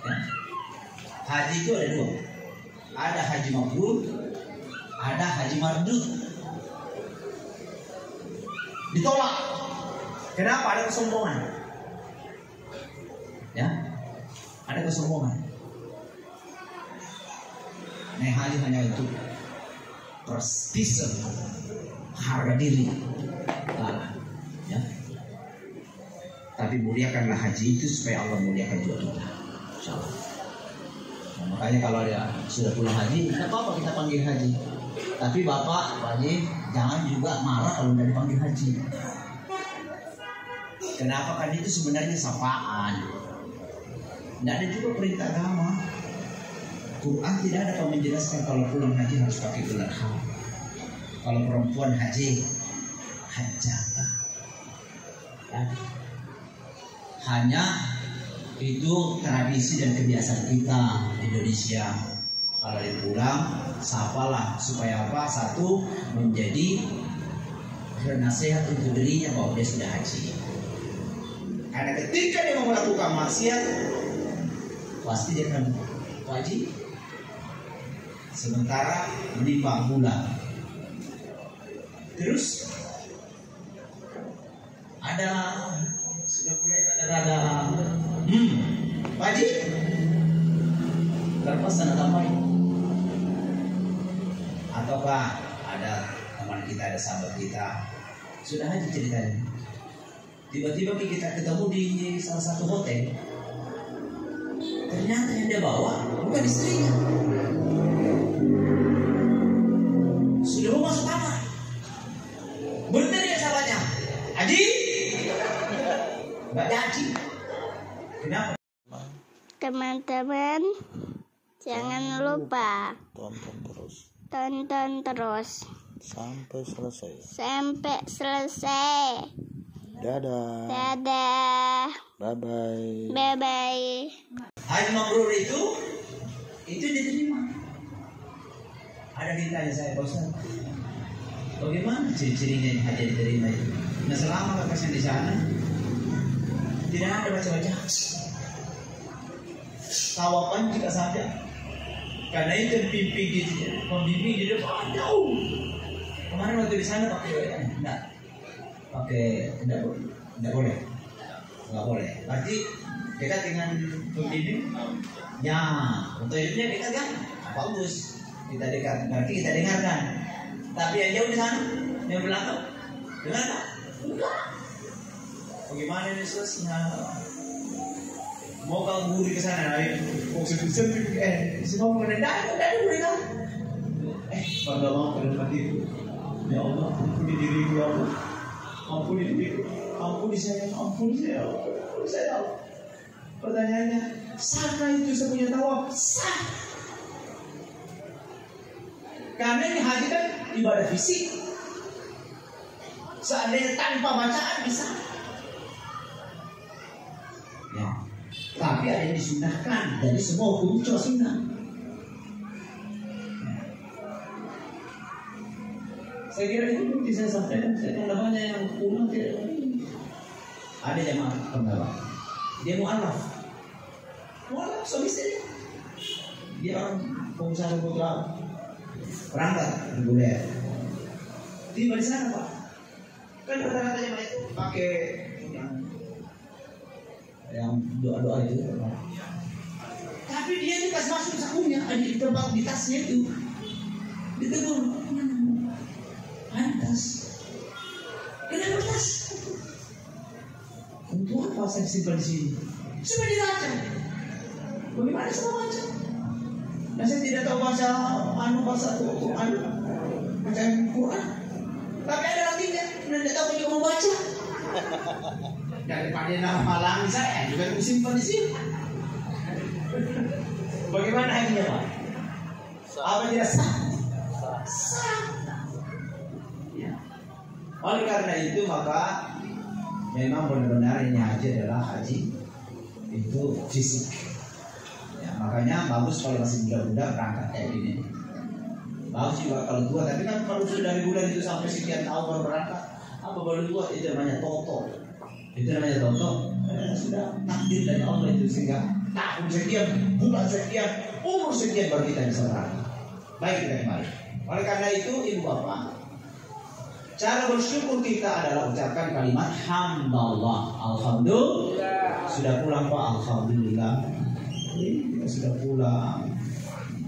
Ya. Haji itu ada dua. Ada haji mabrur, ada haji mardud. Ditolak. Kenapa? Ada kesombongan. Ya, ada kesombongan. Naik haji hanya untuk prestise, harga diri. Ya. Tapi muliakanlah haji itu supaya Allah muliakan juga kita. Insyaallah. Nah, makanya kalau dia sudah pulang haji, tidak apa-apa kita panggil haji. Tapi Bapak, Pak Haji, jangan juga marah kalau tidak dipanggil haji. Kenapa? Kan itu sebenarnya sapaan. Tidak ada juga perintah agama. Quran tidak ada yang menjelaskan kalau pulang haji harus pakai gelar kham. Kalau perempuan haji, hajjah. Hanya itu tradisi dan kebiasaan kita Indonesia. Kalau dia pulang, sapalah supaya apa? Satu, menjadi nasihat untuk dirinya bahwa dia sudah haji. Karena ketika dia mau melakukan maksiat, pasti dia akan haji. Sementara menimpa bulan. Terus ada sudah mulai ada Pak Haji, lepas tanda tambahin. Ataukah ada teman kita, ada sahabat kita sudah haji ceritanya. Tiba-tiba kita ketemu di salah satu hotel. Ternyata yang dia bawa bukan istrinya. Sudah mau masuk kamar. Benar ya sahabatnya. Haji? Mbak Haji. Kenapa? Teman-teman, jangan lupa tonton terus sampai selesai. Dadah. Bye-bye. Haji mabrur itu diterima. Ada ditanya saya, Bosan, bagaimana ciri-cirinya haji diterima itu? Nah, selama kakak di sana tidak ada baca-baca. Tawapan kita saja. Karena itu pembimbing di depan jauh. Kemarin waktu di sana pakai tidak boleh. Berarti dekat dengan pembimbing. Ya, untuk hidupnya dekat kan? Bagus. Kita dekat. Berarti kita dengarkan. Tapi yang jauh di sana, yang belakang, dengar tak? Enggak. Bagaimana ini selesai? Mau kau guri ke sana, mau semua mendengar, bangga mau pada tempat itu. Ya Allah, ampuni diriku ya Allah, ampuni diriku, ampuni saya. Pertanyaannya, sah itu semuanya tawaf? Sah. Karena ini haji kan ibadah fisik. Seandainya tanpa bacaan bisa. Ya. Tapi ada yang disunahkan. Jadi semua hukum itu sunnah. Ya. Saya kira itu bisa saya sampaikan. Saya namanya yang pulang tidak. Ada jamaah pendapat. Dia mu'alaf suami istri. Dia orang pengusaha putra perangkat reguler. Tiba di sana Pak. Kan rata-rata jamaah itu pakai yang doa-doa itu. Tapi dia ini pas masuk sakunya, di tempat di tasnya itu, ditegur, tas. Kenapa tas? Untuk apa saya simpan di sini? Sudah dibaca. Bagaimana saya baca? Dan saya tidak tahu bahasa Quran. Tapi ada artinya, tidak tahu juga membaca. Daripada nama malang saya juga disimpan di sini. Bagaimana akhirnya Pak? Apa tidak sah? Sah. Ya. Oleh karena itu maka memang benar-benar ini haji adalah haji itu fisik. Ya, makanya bagus kalau masih muda-muda berangkat kayak gini. Bagus juga kalau tua, tapi kan kalau sudah dari bulan itu sampai sekian tahun baru berangkat, apa baru tua itu namanya toto. Itu namanya toto. Sudah takdir dari Allah itu sehingga tahun sekian, bulan sekian, umur sekian baru kita bisa berangkat. Baik, kita kembali. Oleh karena itu, ibu bapak, cara bersyukur kita adalah ucapkan kalimat hamdallah. Alhamdulillah. Sudah pulang Pak, alhamdulillah. Kita sudah pulang.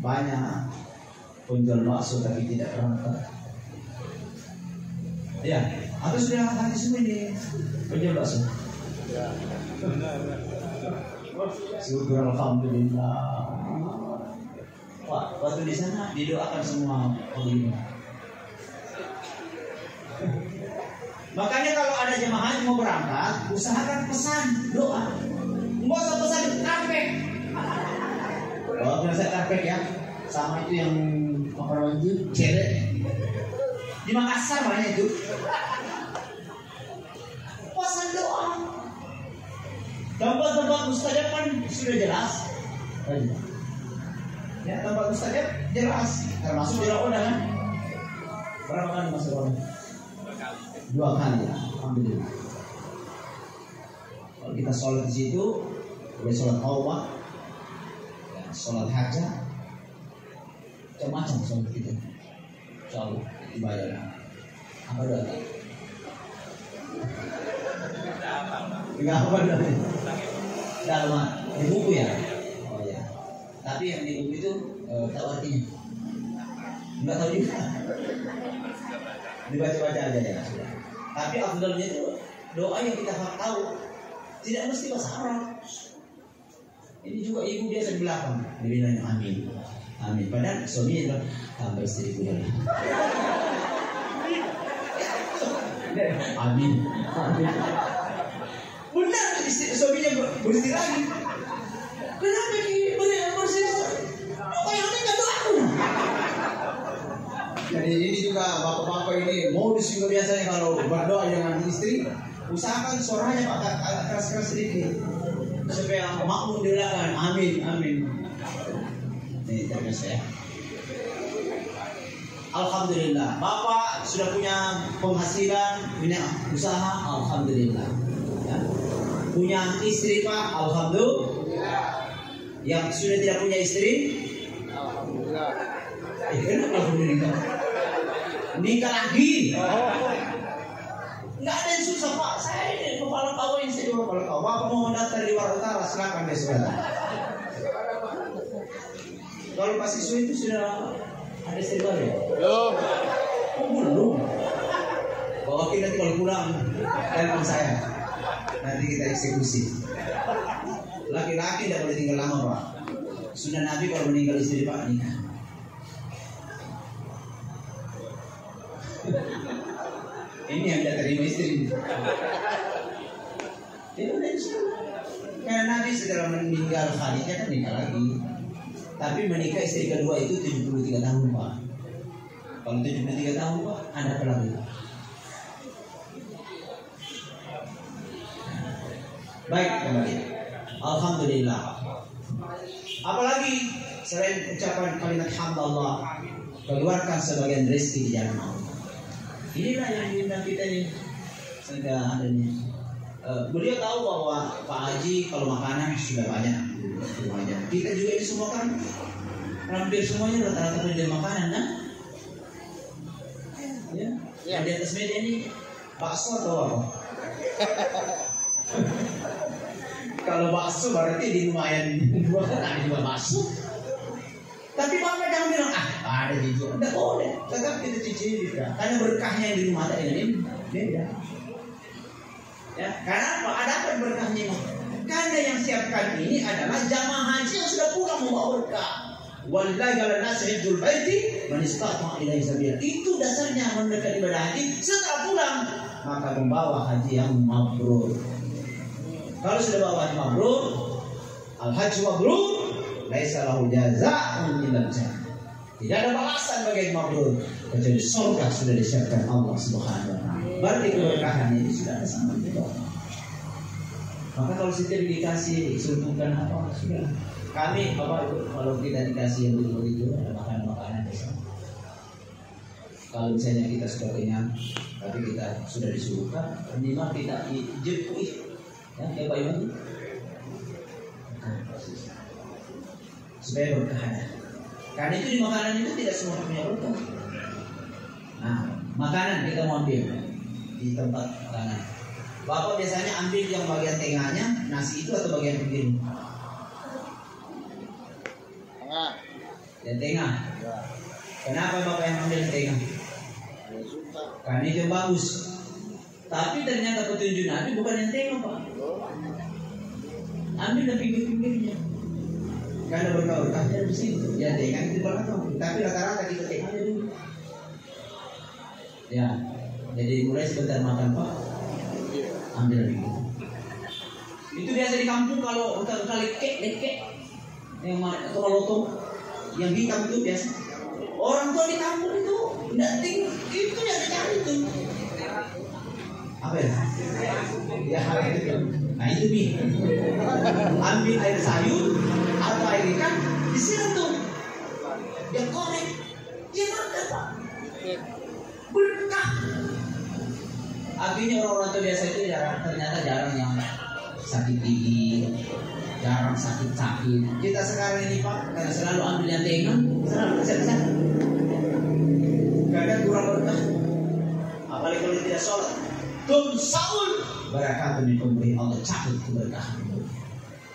Banyak penjual bakso tapi tidak berangkat. Ya, atau sudah hati semua ini penjual bakso. Syukur alhamdulillah. Pak, waktu di sana didoakan semua penghuni. Makanya kalau ada jemaah haji mau berangkat, usahakan pesan doa. Nggak usah pesan karpet. Kalau biasa karpet ya, sama itu yang apa itu cewek. Di Makassar banyak itu. Pesan doa. Tempat-tempat mustajab kan sudah jelas. Ya, tempat mustajab jelas. Termasuk di Rawa kan? Berapa kali masuk Rawa? 2 kali ya, alhamdulillah. Kalau kita sholat di situ, boleh sholat tawbah, ya, sholat hajat, macam-macam sholat kita. Jauh ibadah. Apa doa? Enggak apa doa? Dalam di buku ya. Oh ya. Tapi yang di buku itu tahu artinya? Enggak tahu juga. Dibaca-baca aja ya sudah. Tapi afdalnya itu doa yang kita tahu, tidak mesti bahasa Arab. Ini juga ibu biasa di belakang, dia bilang amin, amin. Padahal suaminya bilang tambah istriku ya. Amin, amin. Benar istri suaminya bersih lagi. Kenapa ini bersih? Doa yang ini nggak doaku. Jadi ini juga bapak-bapak ini modus juga biasanya kalau berdoa dengan istri, usahakan suaranya agak keras-keras sedikit supaya makmum dilakukan amin amin. Ini terus ya. Alhamdulillah, bapak sudah punya penghasilan, punya usaha, alhamdulillah. Ya. Punya istri pak, alhamdulillah. Yang sudah tidak punya istri, alhamdulillah. Kenapa alhamdulillah? Nikah lagi. Nggak ada yang susah pak. Saya ini kepala kawin, saya juga kepala kawin. Bapak mau mendaftar di Luar Utara, silakan deh saudara. Kalau pas siswa itu sudah ada istri baru ya? Belum. Oh belum. Bawa kita kalau pulang telepon saya. Nanti kita eksekusi. Laki-laki tidak boleh tinggal lama pak. Sunnah Nabi kalau meninggal istri pak nikah. Ini yang tidak terima istri. Karena Nabi setelah meninggal Khadijah kan nikah lagi. Tapi menikah istri kedua itu 73 tahun pak. Kalau 73 tahun pak, Anda apa lagi? Baik kembali. Alhamdulillah. Apalagi selain ucapan kalimat hamdallah, keluarkan sebagian rezeki di jalan Allah. Inilah yang diundang kita ini. Sehingga adanya. Beliau tahu bahwa Pak Haji kalau makanan sudah banyak. Kita juga ini semua kan hampir semuanya rata-rata penjual makanan kan? Ya. Yang di atas meja ini bakso atau apa? Kalau bakso berarti di lumayan dua kan ada juga bakso. Tapi bapak jangan bilang ada juga, tidak boleh. Tetap kita cicil juga. Karena berkahnya yang di rumah tadi ini beda. Ya, karena apa? Ada apa berkahnya? Karena yang siapkan ini adalah jamaah haji yang sudah pulang membawa berkah. Wallahi ala nasi hajjul baiti man istata'a ilaihi sabila. Itu dasarnya mendekat ibadah haji. Setelah pulang maka membawa haji yang mabrur. Kalau sudah bawa haji mabrur, al-hajj mabrur, laisa lahu jazaa'un illa jannah. Tidak ada balasan bagi yang mabrur kecuali surga sudah disiapkan Allah Subhanahu wa taala. Berarti keberkahan ini sudah ada sama kita. Maka kalau setiap dikasih suntukan apa sudah. Kami Bapak Ibu kalau kita dikasih yang begitu ada makanan-makanan bersama. Kalau misalnya kita sudah kenyang, tapi kita sudah disuruhkan, minimal kita dijemput. Ya, Bapak Ibu. supaya berkah ada. Karena itu di makanan itu tidak semua punya berkah. Nah, makanan kita mau ambil di tempat makanan. Bapak biasanya ambil yang bagian tengahnya, nasi itu atau bagian pinggir? Tengah. Yang tengah. Ya. Kenapa Bapak yang ambil yang tengah? Ya, suka. Karena itu yang bagus. Tapi ternyata petunjuk Nabi bukan yang tengah, Pak. Ambil yang pinggir-pinggirnya. Karena berkah-berkahnya di situ. Ya tengah itu belakang. Tapi rata-rata kita tengahnya dulu. Ya. Jadi mulai sebentar makan, Pak. Ambil lagi. Itu biasa di kampung kalau kali kek yang atau lontong yang hitam itu biasa. Orang tua di kampung itu tidak tinggal itu yang dicari itu. Apa ya? Ya hal itu. Nah itu nih. Ambil air sayur atau air ikan disiram tuh. Dia korek. Dia makan, Pak. Berkah. Akhirnya orang-orang tua biasa itu ternyata jarang yang sakit gigi, jarang sakit-sakit. Kita sekarang ini Pak, karena selalu ambil yang tengah, selalu besar-besar. Kadang kurang berkah. Apalagi kalau tidak sholat. Tum saul barakatun min umri, Allah cabut keberkahan.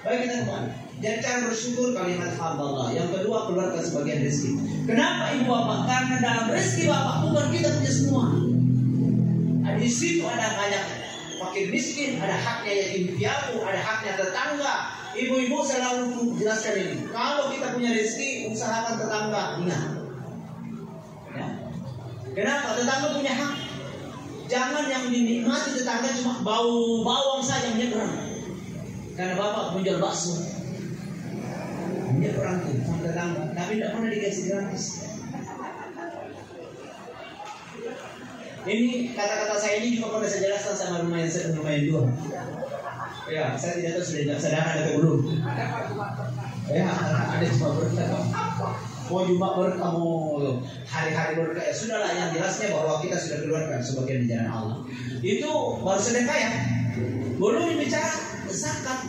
Baik kita kembali. Jadi cara bersyukur kalimat hamdallah. Yang kedua keluarkan sebagian rezeki. Kenapa ibu bapak? Karena dalam rezeki bapak bukan kita punya semua. Di situ ada banyak fakir miskin, ada haknya yatim piatu, ada haknya tetangga. Ibu-ibu selalu jelaskan ini. Kalau kita punya rezeki, usahakan tetangga. Ingat. Ya. Kenapa? Tetangga punya hak. Jangan yang dinikmati tetangga cuma bau bawang saja menyeberang. Karena bapak menjual bakso, menyeberang tuh sama tetangga, tapi tidak pernah dikasih gratis. Ini kata-kata saya ini juga pernah saya jelaskan sama lumayan dua. Ya, saya tidak tahu sudah sedangkan atau belum. Ya, ada cuma berkata mau cuma berkamu hari-hari berkata ya sudahlah, yang jelasnya bahwa kita sudah keluarkan sebagian di jalan Allah. Itu baru sedekah ya. Belum bicara zakat.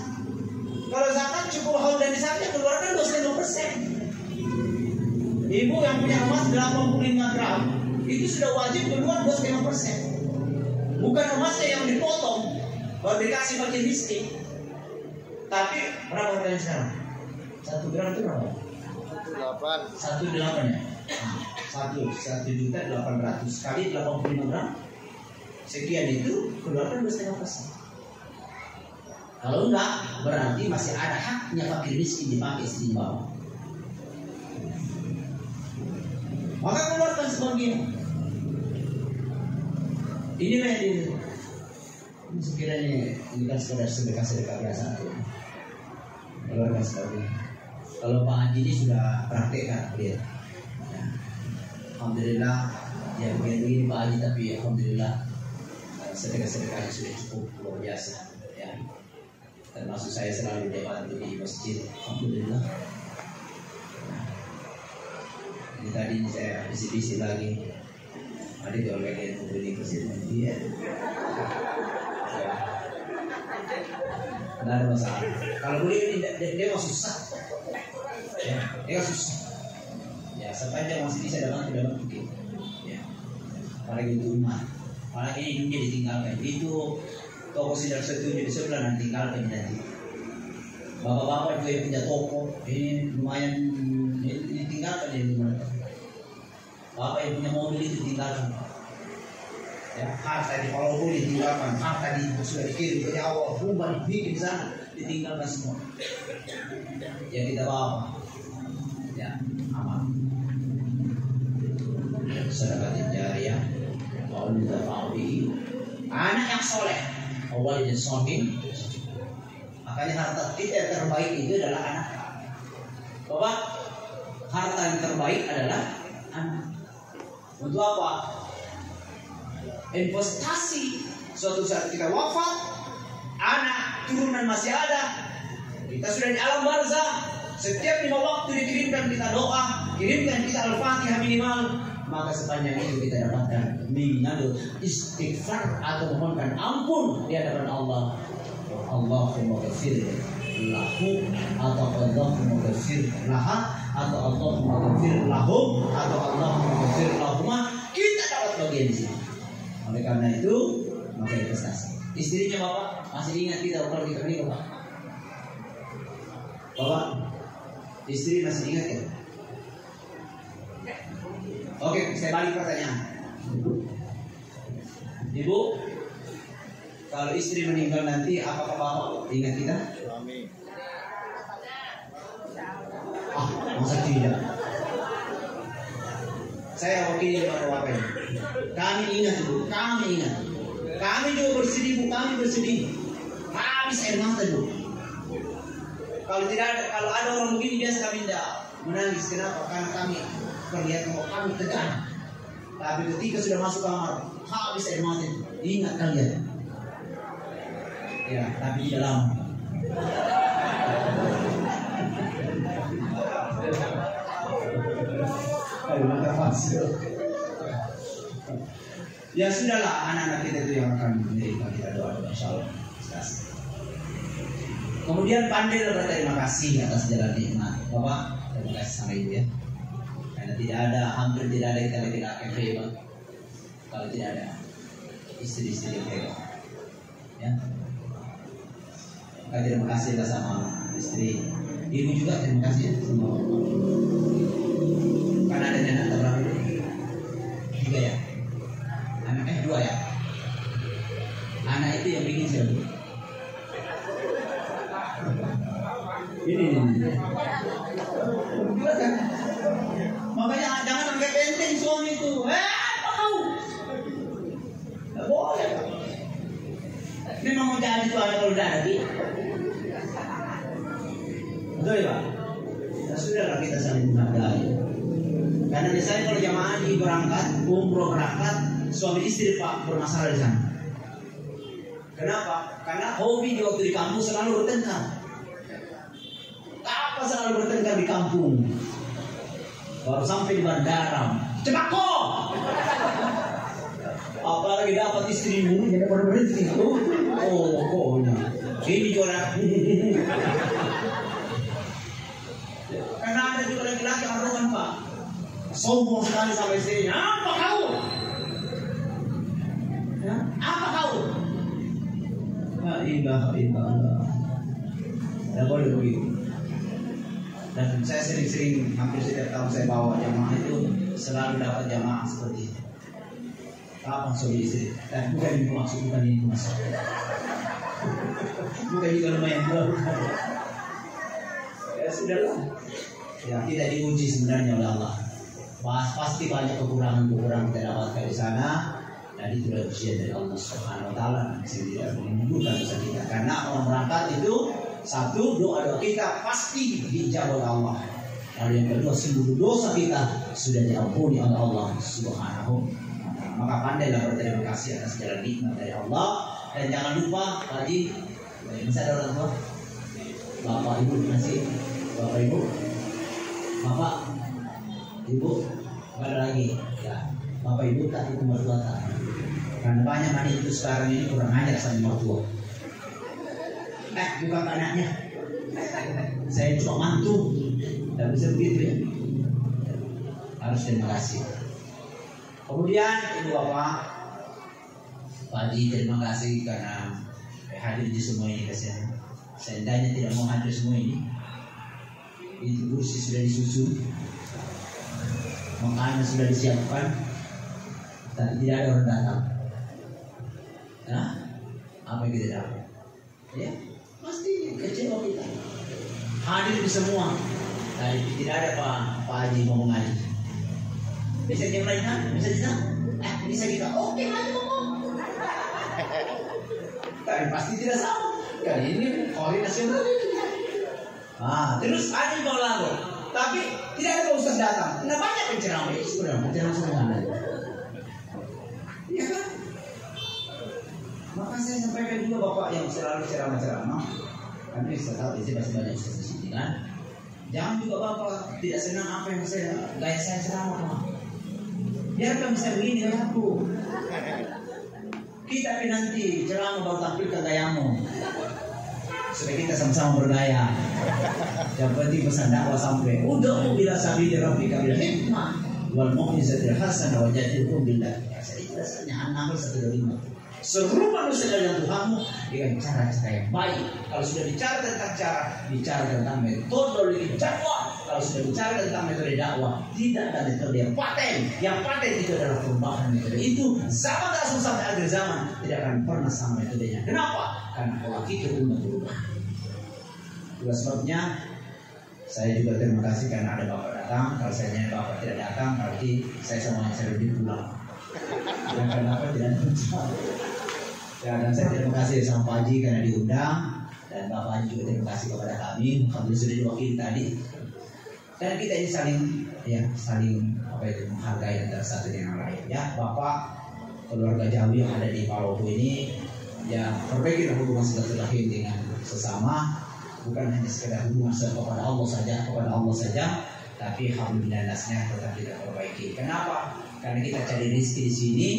Kalau zakat cukup haul dan nisabnya keluarkan 25%. Ibu yang punya emas 85 gram itu sudah wajib keluar 25%. Bukan emasnya yang dipotong baru dikasih fakir miskin. Tapi berapa harganya sekarang? 1 gram itu berapa? 1,8 ya. 1.800 kali 85 gram sekian itu keluarkan 25%. Kalau enggak berarti masih ada haknya fakir miskin dipakai istri bawah. Maka keluarkan sebagian. Inilah yang ini sekiranya ini kan sedekah biasa. Keluarkan sebagian. Kalau Pak Haji ini sudah praktekkan dia. Ya. Alhamdulillah ya begini Pak Haji, tapi alhamdulillah sedekah-sedekahnya sudah cukup luar biasa. Ya. Termasuk saya selalu dibantu di masjid. Alhamdulillah. Ini tadi saya bisi-bisi lagi. Ada jual bagian untuk di masjid. Iya. Tidak ada masalah. Kalau beli ini dia masih susah. Ya, dia susah. Ya, sepanjang masih bisa dapat gitu. Ya. Apalagi itu rumah. Apalagi ini dunia ditinggalkan. Itu toko sidang setuju di sebelah nanti tinggalkan nanti. Bapak-bapak juga yang punya toko ini lumayan ditinggalkan di rumah. Bapak yang punya mobil itu tinggalkan. Ya, harta di Palopo ditinggalkan, harta sudah dikirim ke Jawa, rumah dibikin di sana, ditinggalkan semua. Ya kita bawa, ya aman. Sedekah jariah, maulid Nabi, anak yang soleh, awal jadi sohim. Makanya harta kita yang terbaik itu adalah anak. Bapak, harta yang terbaik adalah anak. Untuk apa? Investasi. Suatu saat kita wafat, anak turunan masih ada, kita sudah di alam barzah. Setiap 5 waktu dikirimkan kita doa, kirimkan kita al-fatihah minimal. Maka sepanjang itu kita dapatkan minimal istighfar atau memohonkan ampun di hadapan Allah. Allahumma ghafir lahu, atau Allahumma ghafir laha, atau Allahumma ghafir lahum, atau Allahumma ghafir lahuma, kita dapat bagian di sini. Oleh karena itu, maka investasi. Istrinya Bapak masih ingat kita kalau kita ini Bapak? Bapak, istri masih ingat ya? Oke, saya balik pertanyaan. Ibu, kalau istri meninggal nanti, apakah Bapak ingat kita? Suami. Masa tidak? Saya wakili Bapak ini. Kami ingat Bu, kami ingat. Kami juga bersedih Bu, kami bersedih. Habis air mata Bu. Kalau ada orang begini biasa kami tidak menangis. Kenapa? Karena kami perlihatkan bahwa kami tegang. Tapi ketika sudah masuk kamar, habis air mata. Ingat kalian. Ya, tapi tidak lama. Ya sudahlah, anak-anak kita itu yang akan menderita, kita doa insyaallah. Kemudian pandai berterima kasih atas jalan nikmat. Bapak, terima kasih sama ibu ya. Karena tidak ada, hampir tidak ada kita laki-laki hebat kalau tidak ada istri-istri yang hebat. Ya. Maka terima kasih sama istri. Ibu juga terima kasih ya sama. Karena adanya anak terlalu juga ya. Anaknya 2 ya. Anak itu yang bikin siapa? Ini. Juga kan? Makanya jangan anggap enteng suami itu. Apa kau? Tidak boleh. Memang mau jadi itu ada kalau udah ada. Betul ya Pak? Ya sudahlah kita saling menghargai. Karena misalnya kalau jamaah haji berangkat, umroh berangkat, suami istri Pak bermasalah di sana. Kenapa? Karena hobi di waktu di kampung selalu bertengkar. Apa selalu bertengkar di kampung? Baru sampai di bandara, cepat kok! Apalagi dapat istrimu, jadi pada berhenti. Oh, pokoknya ini juara. Karena ada juga laki-laki arogan Pak, sombong sekali sama istrinya. Apa kau? Ya? Apa kau? La ilaha illallah. Tidak boleh begitu. Dan saya sering-sering hampir setiap tahun saya bawa jamaah itu selalu dapat jamaah seperti itu. Kapan suami istri? Dan bukan ini maksud, bukan ini maksud. Bukan juga lumayan jauh. Ya sudahlah. Ya tidak diuji sebenarnya oleh Allah. Pasti banyak kekurangan-kekurangan kita dapatkan di sana. Dan itu adalah ujian dari Allah Subhanahu Wa Taala. Saya tidak menimbulkan dosa kita. Karena orang berangkat itu satu, doa kita pasti dijawab oleh Allah. Lalu yang kedua, seluruh dosa kita sudah diampuni oleh Allah Subhanahu Wa Taala. Maka pandailah berterima kasih atas jalan nikmat dari Allah. Dan jangan lupa tadi masih ada orang tua, bapak ibu masih, bapak ibu, bapak ibu, ada lagi ya, bapak ibu tak itu mertua tak. Karena banyak anak itu sekarang ini kurang ajar sama mertua. Bukan anaknya, saya cuma mantu. Tidak bisa begitu ya. Harus terima kasih. Kemudian ibu bapak, Pak Haji terima kasih karena hadir di semua ini. Kasihan. Seandainya tidak mau hadir semua ini, itu kursi sudah disusun, makanan sudah disiapkan, tapi tidak ada orang datang. Nah, apa yang kita dapat? Ya, pasti kecewa kita. Hadir di semua, tapi tidak ada Pak Haji mau mengaji. Bisa jam lain kan? Bisa kita? Bisa kita. Oke, maju ngomong. Tapi pasti tidak sama. Kan ini hari nasional. Terus ada yang lagu. Tapi tidak ada ustaz datang. Tidak banyak penceramah. Sudah penceramah semua. Iya kan? Maka saya sampaikan juga bapak yang selalu ceramah-ceramah. Kami saya tahu di sini masih banyak ustaz di sini kan. Jangan juga bapak tidak senang apa yang gaya saya ceramah. Biarkan bisa begini aku. Kita nanti ceramah baru tampilkan gayamu. supaya kita sama-sama berdaya. Yang penting pesan dakwah sampai. Udah bila sabili rabbika bil hikmah wal mau'izatil hasanah wa jadilhum billah. Saya jelasnya anak 125. Seluruh manusia dalam Tuhanmu dengan cara-cara yang baik. Kalau sudah bicara tentang cara, bicara tentang metode dakwah. Kalau sudah bicara tentang metode dakwah, tidak ada metode yang paten. Yang paten itu adalah perubahan metode itu. Zaman Rasul sampai akhir zaman tidak akan pernah sama metodenya. Kenapa? Karena pola pikir umat berubah. Itulah sebabnya saya juga terima kasih karena ada Bapak datang. Kalau saya Bapak tidak datang, berarti saya semuanya saya lebih pulang. Dan kenapa tidak datang? Ya, dan saya terima kasih sama Pak Haji karena diundang, dan Bapak Haji juga terima kasih kepada kami. Alhamdulillah sudah diwakili tadi. Dan kita ini saling menghargai antara satu dengan lain. Ya, Bapak keluarga Jawi yang ada di Palopo ini, ya perbaiki hubungan silaturahim dengan sesama, bukan hanya sekedar hubungan kepada Allah saja, tapi alhamdulillah nasnya tetap kita perbaiki. Kenapa? Karena kita cari rezeki di sini.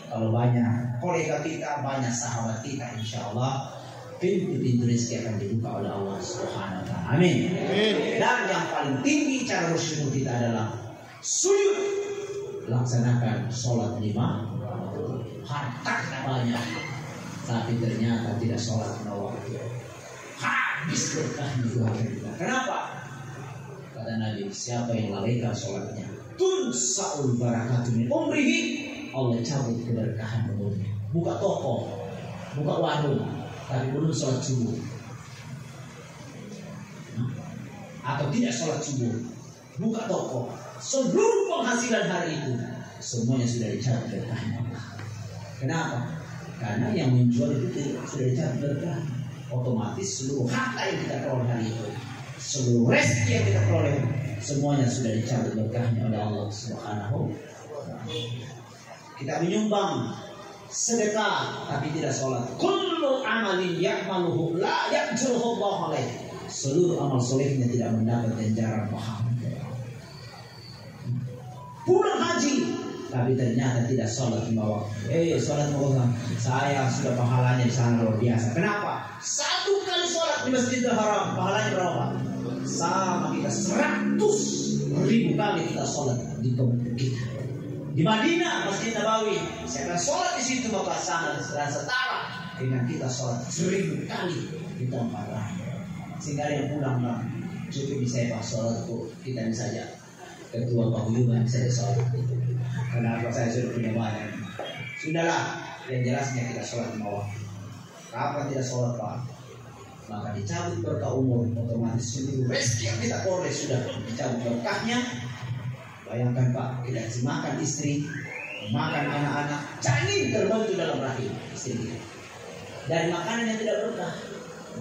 Kalau banyak kolega kita, banyak sahabat kita, insya Allah pintu-pintu rezeki akan dibuka oleh Allah Subhanahu Wa Taala. Amin. Dan yang paling tinggi cara bersyukur kita adalah sujud, laksanakan sholat 5 harta banyak, tapi ternyata tidak sholat 5 waktu. Habis berkahnya Tuhan kita. Kenapa? Kata Nabi, siapa yang lalaikan sholatnya, tunsaul barakatu min umrihi, Allah cabut keberkahan umurnya. Buka toko, buka warung, tapi belum sholat subuh, atau tidak sholat subuh, buka toko, seluruh penghasilan hari itu semuanya sudah dicabut berkahnya. Kenapa? Karena yang menjual itu sudah dicabut berkahnya. Otomatis seluruh harta yang kita peroleh hari itu, seluruh rezeki yang kita peroleh, semuanya sudah dicabut berkahnya oleh Allah Subhanahu wa Ta'ala. Kita menyumbang sedekah tapi tidak sholat. Kullu amalin ya'maluhu la ya'juruhu Allah alaih. Seluruh amal solehnya tidak mendapat ganjaran pahala. Pulang haji tapi ternyata tidak sholat 5 waktu. Sholat 5 waktu. Saya sudah pahalanya di sana luar biasa. Kenapa? 1 kali sholat di Masjidil Haram pahalanya berapa? Sama kita 100.000 kali kita sholat di kampung kita. Di Madinah, Masjid Nabawi, saya akan sholat di situ maka sangat setara dengan kita sholat 1000 kali di tempat lain. Sehingga yang pulang bang, cukup bisa pak sholat tuh kita ini saja. Ketua paguyuban bisa sholat. Karena saya sudah punya banyak. Sudahlah, yang jelasnya kita sholat 5 waktu. Kapan tidak sholat pak? Maka dicabut berkah umur, otomatis seluruh rezeki yang kita peroleh sudah dicabut berkahnya. Bayangkan Pak, kita kasih makan istri, makan anak-anak, janin terbentuk dalam rahim istri kita. Dari makanan yang tidak berkah,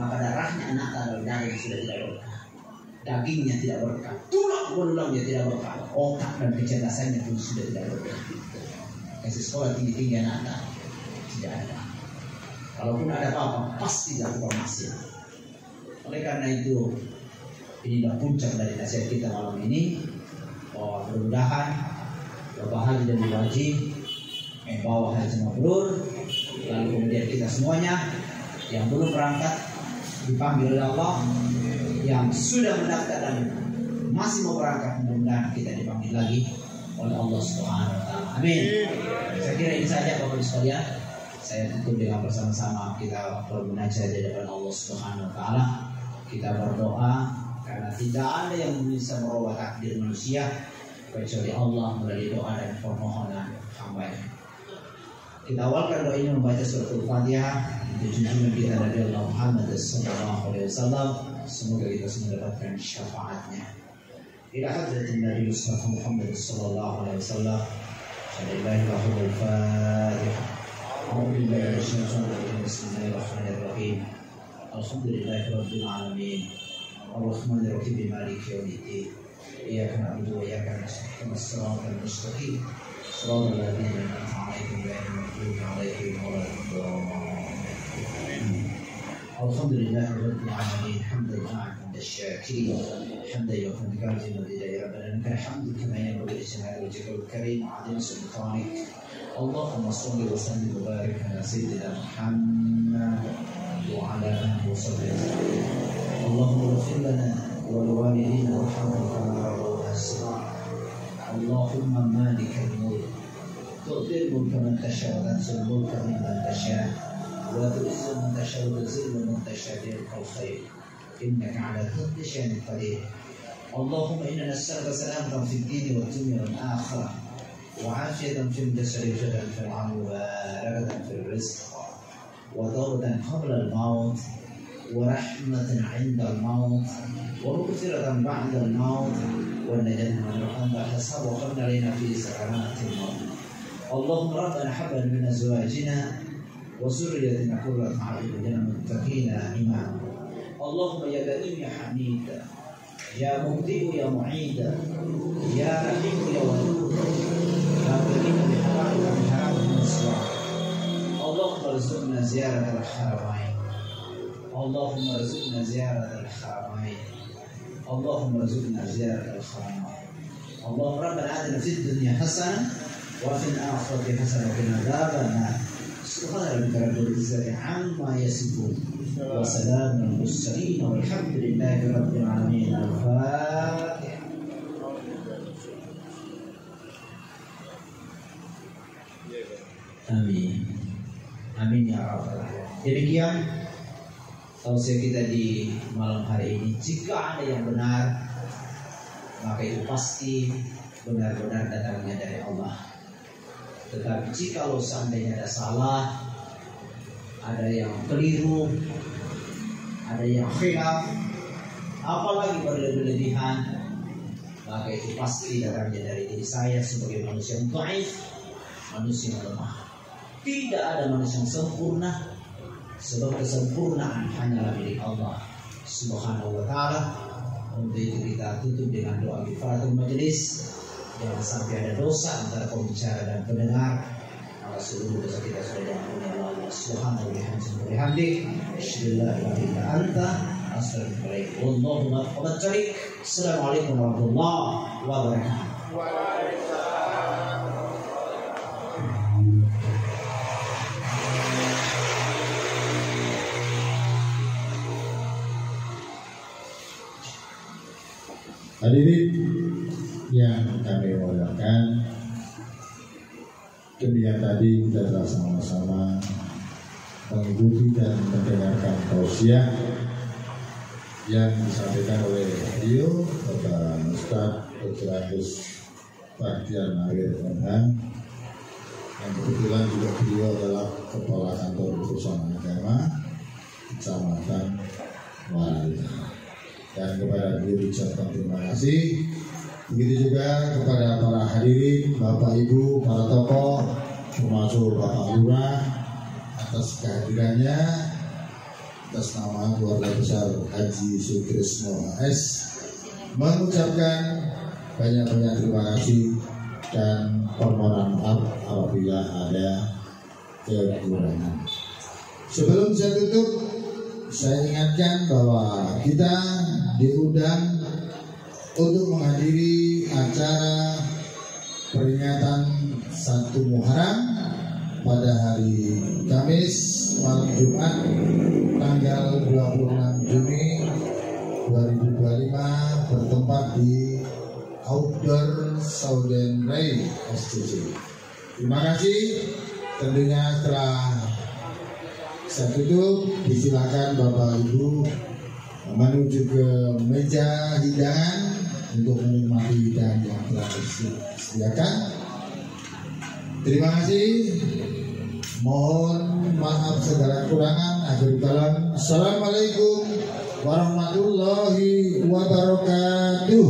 maka darahnya anak adalah darah yang sudah tidak berkah, dagingnya tidak berkah, tulang belulangnya tidak berkah, otak dan kecerdasannya pun sudah tidak berkah. Kasih sekolah tinggi-tinggi anak tidak ada. Kalaupun ada apa-apa, pasti dilakukan maksiat. Oleh karena itu, inilah puncak dari nasihat kita malam ini. Mudah-mudahan Bapak Haji dan Ibu Haji membawa haji mabrur, lalu kemudian kita semuanya yang belum berangkat dipanggil oleh Allah, yang sudah mendaftar dan masih mau berangkat mudah-mudahan kita dipanggil lagi oleh Allah Subhanahu Wa Taala. Amin. Saya kira ini saja Bapak Ibu sekalian. Saya tutup dengan bersama-sama kita bermunajat di depan Allah Subhanahu Wa Taala. Kita berdoa. Karena tidak ada yang bisa merubah takdir manusia kecuali Allah melalui doa dan permohonan hamba-Nya. Kita awalkan doa ini membaca surat Al-Fatihah untuk junjungan kita Nabi Allah Muhammad SAW. Semoga kita semua dapatkan syafaatnya. Ila hadratin Nabi Muhammad SAW. Al-Fatihah. Bismillahirrahmanirrahim. Alhamdulillahirabbil alamin. Ar-Rahman Ar-Rahim Maliki Yaumiddin. Iyyaka na'budu wa iyyaka nasta'in. Shiratal mustaqim. Shiratal ladzina an'amta 'alaihim ghairil maghdubi 'alaihim waladdallin. Alhamdulillahirabbil alamin. Hamdan lillahi asy-syakirin. Hamdan yuwaffiqu lillahi rabbana lakal hamdu kama yanbaghi li jalali wajhikal karim wa 'azimi sultanik. Allahumma shalli wa sallim wa barik ala sayyidina Muhammad وعلى آله وصحبه. اللهم اغفر لنا ولوالدينا وارحمهم كما ربونا صغارا. اللهم مالك الملك تؤتي الملك من تشاء وتنزل الملك ممن تشاء وتعز من تشاء وتذل من تشاء بيدك الخير إنك على كل شيء قدير. اللهم إنا نسألك سلامة في الدين والدنيا والآخرة وعافية في الجسد وجدا في العمل وبركة في الرزق وتوبة قبل الموت ورحمة عند الموت ومغفرة بعد الموت والنجاة من الحمد حسب وقمنا علينا في سكرات الموت. اللهم ربنا هب لنا من أزواجنا وذريتنا قرة أعين واجعلنا للمتقين إماما. اللهم يا كريم يا حميد يا مبدئ يا معيد يا رحيم يا ودود يا كريم بحلالك بحرامك من الصلاة. اللهم ارزقنا زيارة الحرمين. اللهم ارزقنا زيارة الحرمين. اللهم ارزقنا زيارة الحرمين. اللهم ربنا آتنا في الدنيا حسنة وفي الآخرة حسنة وقنا عذاب النار. سبحان ربك رب العزة عما يصفون وسلام على المرسلين والحمد لله رب العالمين. الفاتحة. Amin. Amin ya rabbal alamin. Demikian tausiah kita di malam hari ini. Jika ada yang benar, maka itu pasti benar-benar datangnya dari Allah. Tetapi jika seandainya ada salah, ada yang keliru, ada yang khilaf, apalagi berlebihan, maka itu pasti datangnya dari diri saya sebagai manusia yang dhaif, manusia yang lemah. Tidak ada manusia yang sempurna, sebab kesempurnaan hanyalah milik Allah Subhanahu wa ta'ala. Untuk itu kita tutup dengan doa kifaratul majelis. Jangan sampai ada dosa antara pembicara dan pendengar. Maka seluruh dosa kita sudah diampuni Allah Subhanahu wa ta'ala. Assalamualaikum warahmatullahi wabarakatuh. Hadirin yang kami muliakan, demikian tadi kita telah sama-sama mengikuti dan mendengarkan tausiah yang disampaikan oleh beliau Bapak Ustadz Dr. Agus Baktiar Nawir Onhan, yang kebetulan juga beliau adalah Kepala Kantor Urusan Agama Kecamatan Warai. Dan kepada beliau ucapkan terima kasih. Begitu juga kepada para hadirin, Bapak Ibu, para tokoh, termasuk Bapak Lurah, atas kehadirannya, atas nama keluarga besar Haji Sutrisno AS, mengucapkan banyak-banyak terima kasih dan permohonan maaf apabila ada kekurangan. Sebelum saya tutup, saya ingatkan bahwa kita diundang untuk menghadiri acara peringatan 1 Muharram pada hari Kamis malam Jumat tanggal 26 Juni 2025 bertempat di Outdoor Southern Ray SCC. Terima kasih. Tentunya setelah saya tutup, disilakan Bapak Ibu menuju ke meja hidangan untuk menikmati hidangan yang telah disediakan. Terima kasih. Mohon maaf segala kekurangan. Akhir kalam. Assalamualaikum warahmatullahi wabarakatuh.